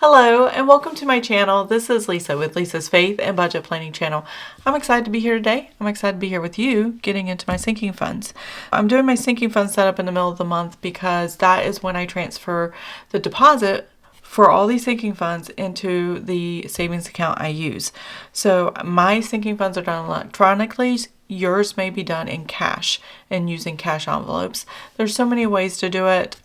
Hello and welcome to my channel. This is Lisa with Lisa's Faith and Budget Planning channel. I'm excited to be here today. I'm excited to be here with you getting into my sinking funds. I'm doing my sinking fund setup in the middle of the month because that is when I transfer the deposit for all these sinking funds into the savings account I use. So my sinking funds are done electronically. Yours may be done in cash and using cash envelopes. There's so many ways to do it.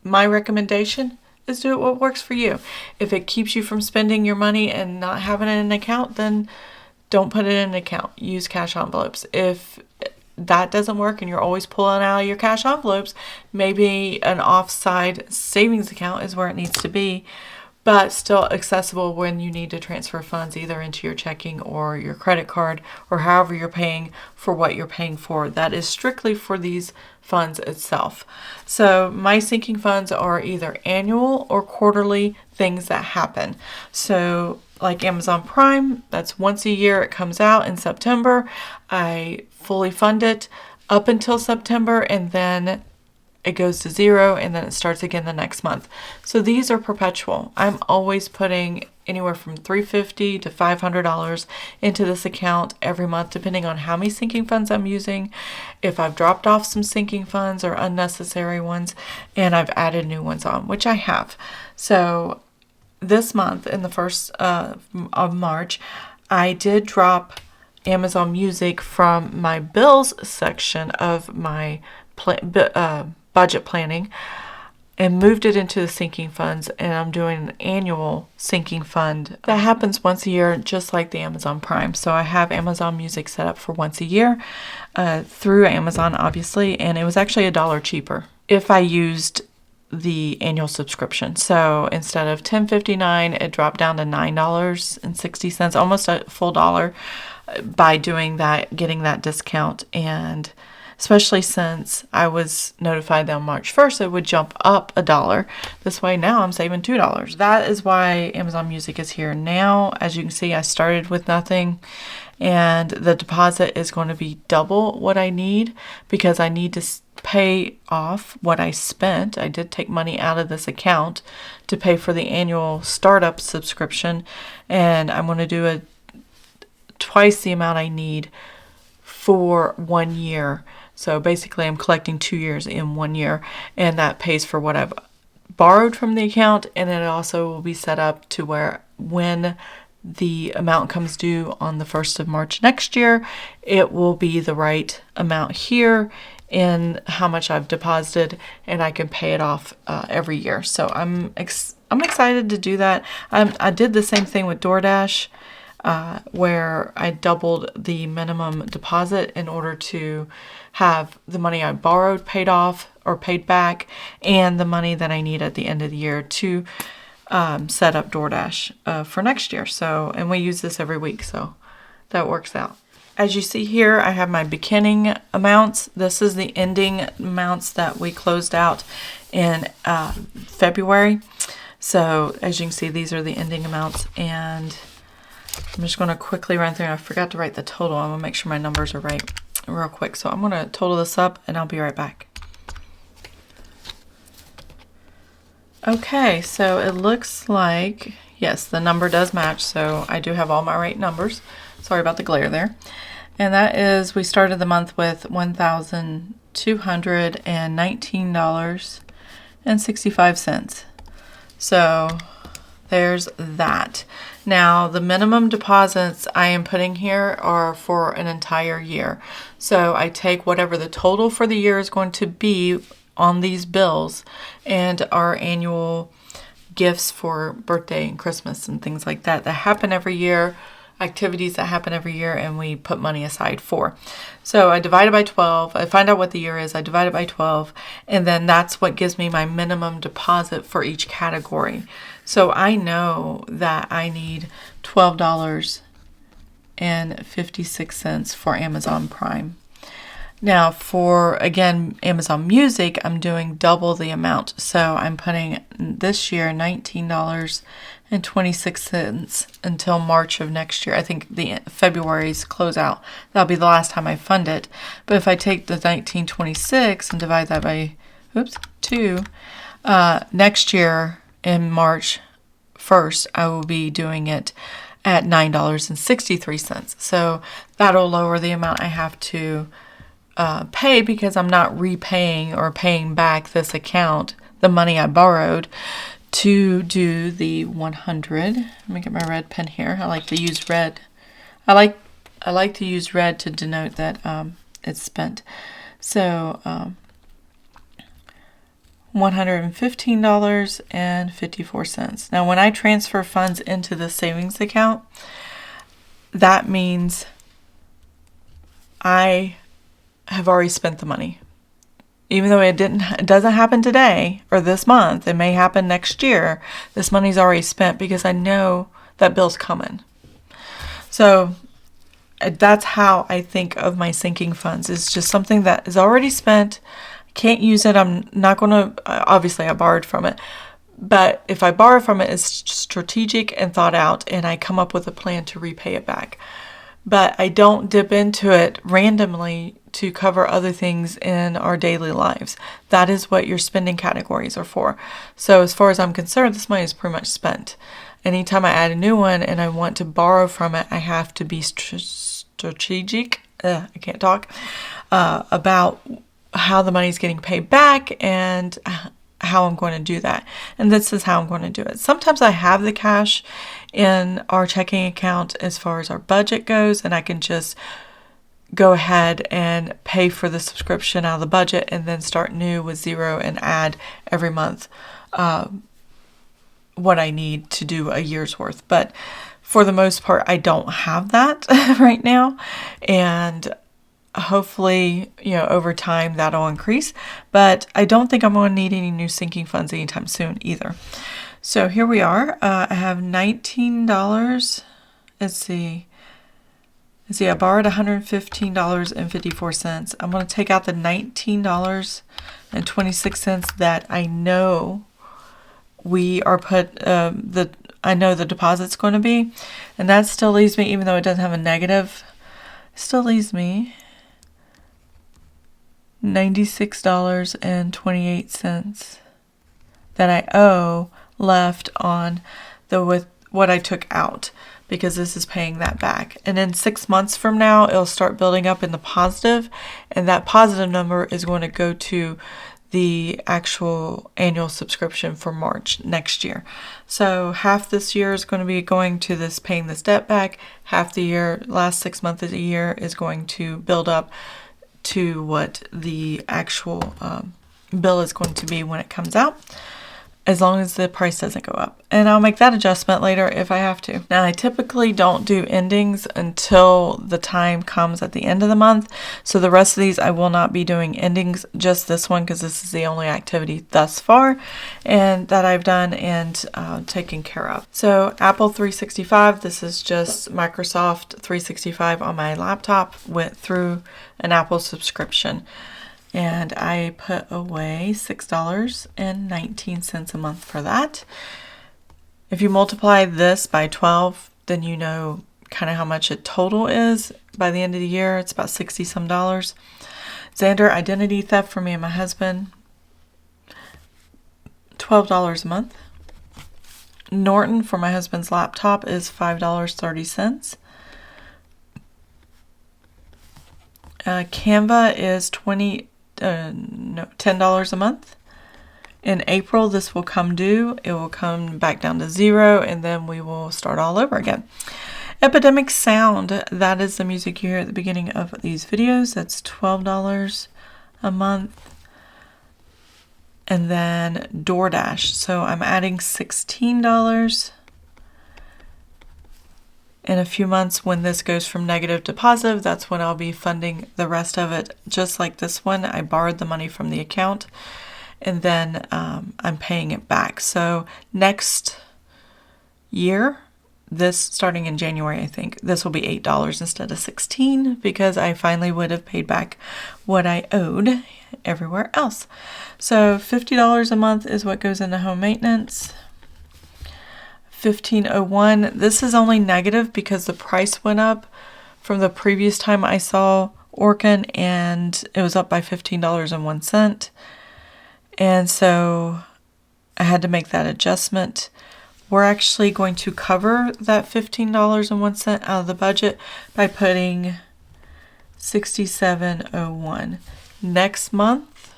My recommendation is do it what works for you. If it keeps you from spending your money and not having it in an account, then don't put it in an account. Use cash envelopes. If that doesn't work and you're always pulling out your cash envelopes, maybe an offside savings account is where it needs to be, but still accessible when you need to transfer funds either into your checking or your credit card or however you're paying for what you're paying for. That is strictly for these funds itself. So my sinking funds are either annual or quarterly things that happen. So like Amazon Prime, that's once a year. It comes out in September. I fully fund it up until September, and then it goes to zero, and then it starts again the next month. So these are perpetual. I'm always putting anywhere from $350 to $500 into this account every month, depending on how many sinking funds I'm using, if I've dropped off some sinking funds or unnecessary ones, and I've added new ones on, which I have. So this month, in the first of March, I did drop Amazon Music from my bills section of my budget planning and moved it into the sinking funds, and I'm doing an annual sinking fund that happens once a year, just like the Amazon Prime. So I have Amazon Music set up for once a year through Amazon, obviously, and it was actually $1 cheaper if I used the annual subscription. So instead of $10.59, it dropped down to $9.60, almost a full dollar by doing that, getting that discount. And especially since I was notified that on March 1st it would jump up $1. This way now I'm saving $2. That is why Amazon Music is here now. As you can see, I started with nothing, and the deposit is going to be double what I need because I need to pay off what I spent. I did take money out of this account to pay for the annual startup subscription, and I'm going to do twice the amount I need for 1 year. So basically I'm collecting 2 years in 1 year, and that pays for what I've borrowed from the account, and it also will be set up to where when the amount comes due on the 1st of March next year, it will be the right amount here in how much I've deposited, and I can pay it off every year. So I'm excited to do that. I did the same thing with DoorDash, where I doubled the minimum deposit in order to have the money I borrowed paid off or paid back, and the money that I need at the end of the year to set up DoorDash for next year. So, and we use this every week, so that works out. As you see here, I have my beginning amounts. This is the ending amounts that we closed out in February. So as you can see, these are the ending amounts, and I'm just going to quickly run through. I forgot to write the total. I'm going to make sure my numbers are right real quick. So I'm going to total this up, and I'll be right back. Okay, so it looks like, yes, the number does match. So I do have all my right numbers. Sorry about the glare there. And that is, we started the month with $1,219.65. So there's that. Now, the minimum deposits I am putting here are for an entire year. So I take whatever the total for the year is going to be on these bills and our annual gifts for birthday and Christmas and things like that happen every year, activities that happen every year, and we put money aside for. So I divide it by 12. I find out what the year is. I divide it by 12, and then that's what gives me my minimum deposit for each category. So I know that I need $12.56 for Amazon Prime. Now for, again, Amazon Music, I'm doing double the amount. So I'm putting this year $19.26 until March of next year. I think the February's closeout. That'll be the last time I fund it. But if I take the $19.26 and divide that by 2, next year in March 1st, I will be doing it at $9.63. So that'll lower the amount I have to pay, because I'm not repaying or paying back this account, the money I borrowed to do the 100. Let me get my red pen here. I like to use red. I like to use red to denote that it's spent. So $115.54. Now, when I transfer funds into the savings account, that means I have already spent the money. Even though it doesn't happen today or this month, it may happen next year. This money's already spent because I know that bill's coming. So that's how I think of my sinking funds. It's just something that is already spent. I can't use it. I'm not going to, obviously I borrowed from it. But if I borrow from it, it's strategic and thought out, and I come up with a plan to repay it back. But I don't dip into it randomly to cover other things in our daily lives. That is what your spending categories are for. So as far as I'm concerned, this money is pretty much spent. Anytime I add a new one and I want to borrow from it, I have to be strategic, I can't talk, about how the money is getting paid back and how I'm going to do that. And this is how I'm going to do it. Sometimes I have the cash in our checking account as far as our budget goes, and I can just go ahead and pay for the subscription out of the budget and then start new with zero and add every month what I need to do a year's worth. But for the most part, I don't have that right now. And hopefully, over time that'll increase. But I don't think I'm going to need any new sinking funds anytime soon either. So here we are. I have $19. Let's see, I borrowed $115.54. I'm going to take out the $19.26 that I know we are I know the deposit's going to be, and that still leaves me, even though it doesn't have a negative, still leaves me $96.28 that I owe left on with what I took out, because this is paying that back. And then 6 months from now, it'll start building up in the positive, and that positive number is going to go to the actual annual subscription for March next year. So half this year is going to be going to this, paying this debt back. Half the year, last 6 months of the year, is going to build up to what the actual bill is going to be when it comes out, as long as the price doesn't go up. And I'll make that adjustment later if I have to. Now, I typically don't do endings until the time comes at the end of the month. So the rest of these, I will not be doing endings, just this one, because this is the only activity thus far and that I've done and taken care of. So Apple 365, this is just Microsoft 365 on my laptop, went through an Apple subscription. And I put away $6.19 a month for that. If you multiply this by 12, then you know kind of how much it total is. By the end of the year, it's about $60 some. Xander identity theft for me and my husband, $12 a month. Norton for my husband's laptop is $5.30. Canva is $10 a month. In April, this will come due. It will come back down to zero, and then we will start all over again. Epidemic Sound, that is the music you hear at the beginning of these videos. That's $12 a month. And then DoorDash. So I'm adding $16. In a few months, when this goes from negative to positive, that's when I'll be funding the rest of it. Just like this one, I borrowed the money from the account, and then I'm paying it back. So next year, this starting in January, I think, this will be $8 instead of $16, because I finally would have paid back what I owed everywhere else. So $50 a month is what goes into home maintenance. $15.01. This is only negative because the price went up from the previous time I saw Orkin, and it was up by $15.01. And so I had to make that adjustment. We're actually going to cover that $15.01 out of the budget by putting $67.01. Next month,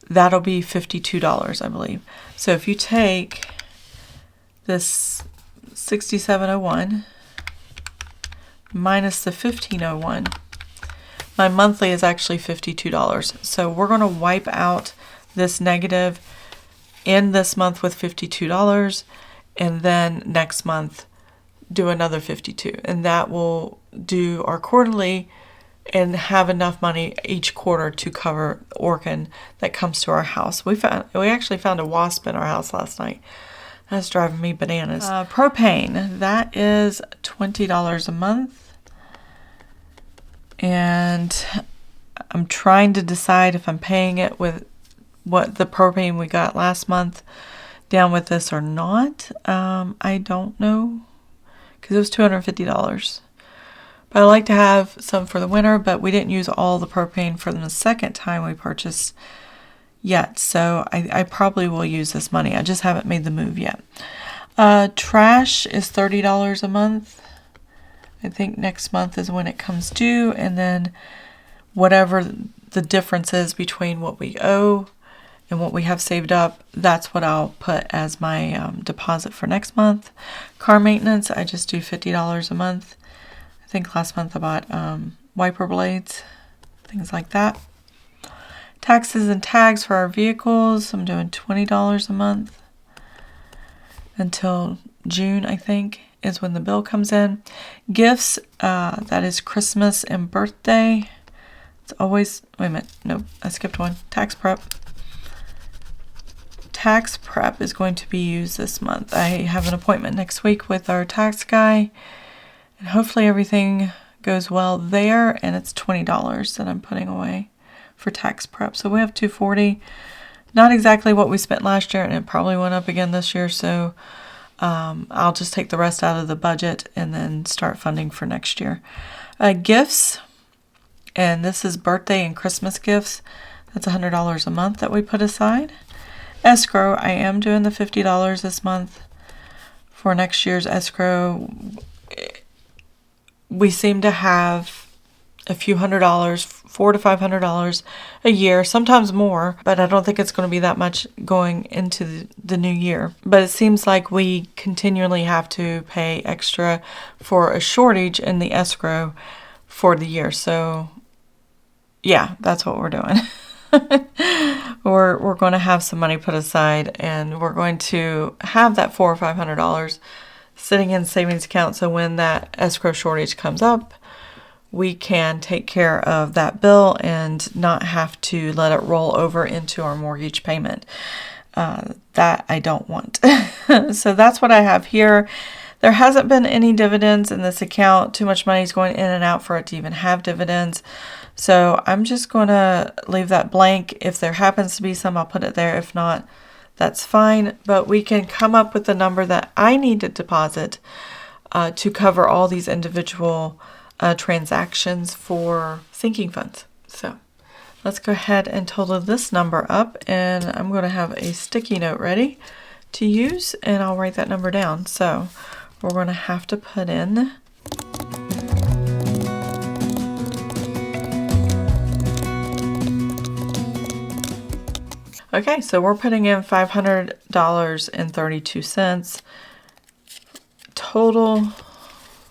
that'll be $52, I believe. So if you take this $67.01 minus the $15.01, my monthly is actually $52. So we're going to wipe out this negative in this month with $52, and then next month do another $52, and that will do our quarterly and have enough money each quarter to cover organ that comes to our house. We actually found a wasp in our house last night. That's driving me bananas. Propane, that is $20 a month, and I'm trying to decide if I'm paying it with what the propane we got last month down with this or not. I don't know, because it was $250. But I like to have some for the winter, but we didn't use all the propane for the second time we purchased yet. So I probably will use this money. I just haven't made the move yet. Trash is $30 a month. I think next month is when it comes due, and then whatever the difference is between what we owe and what we have saved up, that's what I'll put as my deposit for next month. Car maintenance, I just do $50 a month. I think last month I bought wiper blades, things like that. Taxes and tags for our vehicles, I'm doing $20 a month until June, I think, is when the bill comes in. Gifts, that is Christmas and birthday. It's always, wait a minute, nope, I skipped one. Tax prep. Tax prep is going to be used this month. I have an appointment next week with our tax guy, and hopefully everything goes well there, and it's $20 that I'm putting away for tax prep. So we have $240. Not exactly what we spent last year, and it probably went up again this year, so I'll just take the rest out of the budget and then start funding for next year. Gifts, and this is birthday and Christmas gifts. That's $100 a month that we put aside. Escrow, I am doing the $50 this month for next year's escrow. We seem to have a few $100, $400 to $500 a year, sometimes more, but I don't think it's going to be that much going into the new year. But it seems like we continually have to pay extra for a shortage in the escrow for the year. So yeah, that's what we're doing. We're going to have some money put aside, and we're going to have that $400 or $500 sitting in savings account, so when that escrow shortage comes up, we can take care of that bill and not have to let it roll over into our mortgage payment. That I don't want. So that's what I have here. There hasn't been any dividends in this account. Too much money is going in and out for it to even have dividends. So I'm just going to leave that blank. If there happens to be some, I'll put it there. If not, that's fine. But we can come up with the number that I need to deposit to cover all these individual transactions for sinking funds. So let's go ahead and total this number up, and I'm going to have a sticky note ready to use, and I'll write that number down. So we're going to have to put in okay, so we're putting in $500.32 total.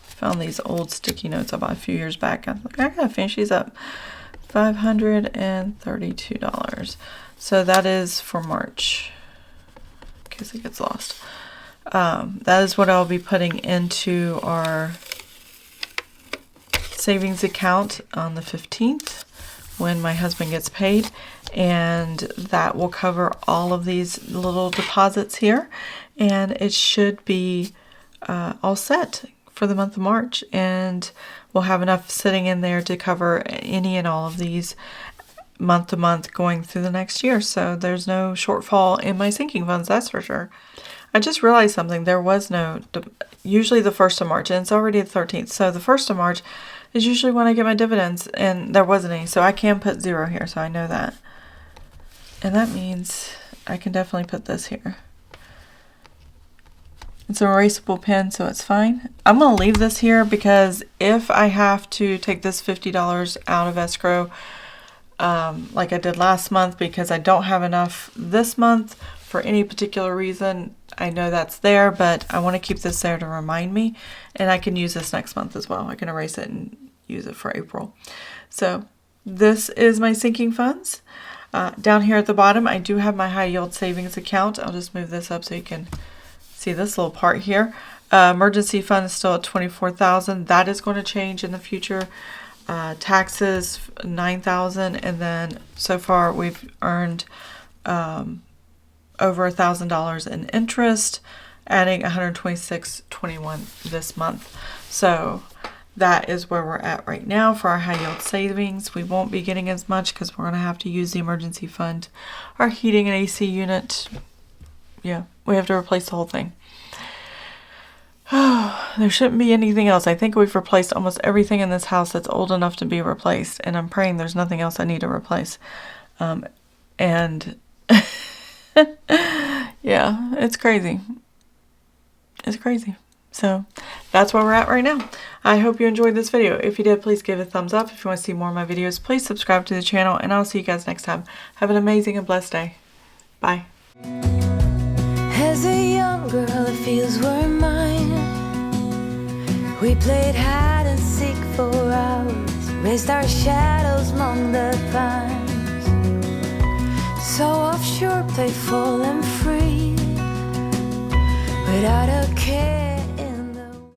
Found these old sticky notes I bought a few years back. I'm like, I gotta finish these up. $532. So that is for March, in case it gets lost. That is what I'll be putting into our savings account on the 15th when my husband gets paid, and that will cover all of these little deposits here, and it should be all set for the month of March, and we'll have enough sitting in there to cover any and all of these month to month going through the next year. So there's no shortfall in my sinking funds, that's for sure. I just realized something. There was no, usually the 1st of March, and it's already the 13th. So the 1st of March is usually when I get my dividends, and there wasn't any. So I can put 0 here, so I know that. And that means I can definitely put this here. It's an erasable pen, so it's fine. I'm going to leave this here because if I have to take this $50 out of escrow, like I did last month, because I don't have enough this month for any particular reason, I know that's there, but I want to keep this there to remind me, and I can use this next month as well. I can erase it and use it for April. So this is my sinking funds. Down here at the bottom, I do have my high yield savings account. I'll just move this up so you can see this little part here. Emergency fund is still at $24,000. That is going to change in the future. Taxes $9,000, and then so far we've earned over $1,000 in interest, adding $126.21 this month. So that is where we're at right now for our high yield savings. We won't be getting as much because we're going to have to use the emergency fund. Our heating and AC unit, yeah, we have to replace the whole thing. There shouldn't be anything else. I think we've replaced almost everything in this house that's old enough to be replaced, and I'm praying there's nothing else I need to replace. And yeah, it's crazy. It's crazy. So that's where we're at right now. I hope you enjoyed this video. If you did, please give it a thumbs up. If you want to see more of my videos, please subscribe to the channel, and I'll see you guys next time. Have an amazing and blessed day. Bye. As a young girl, it feels we're mine. We played hide and seek for hours, raised our shadows among the pines. So offshore, playful and free, without a care.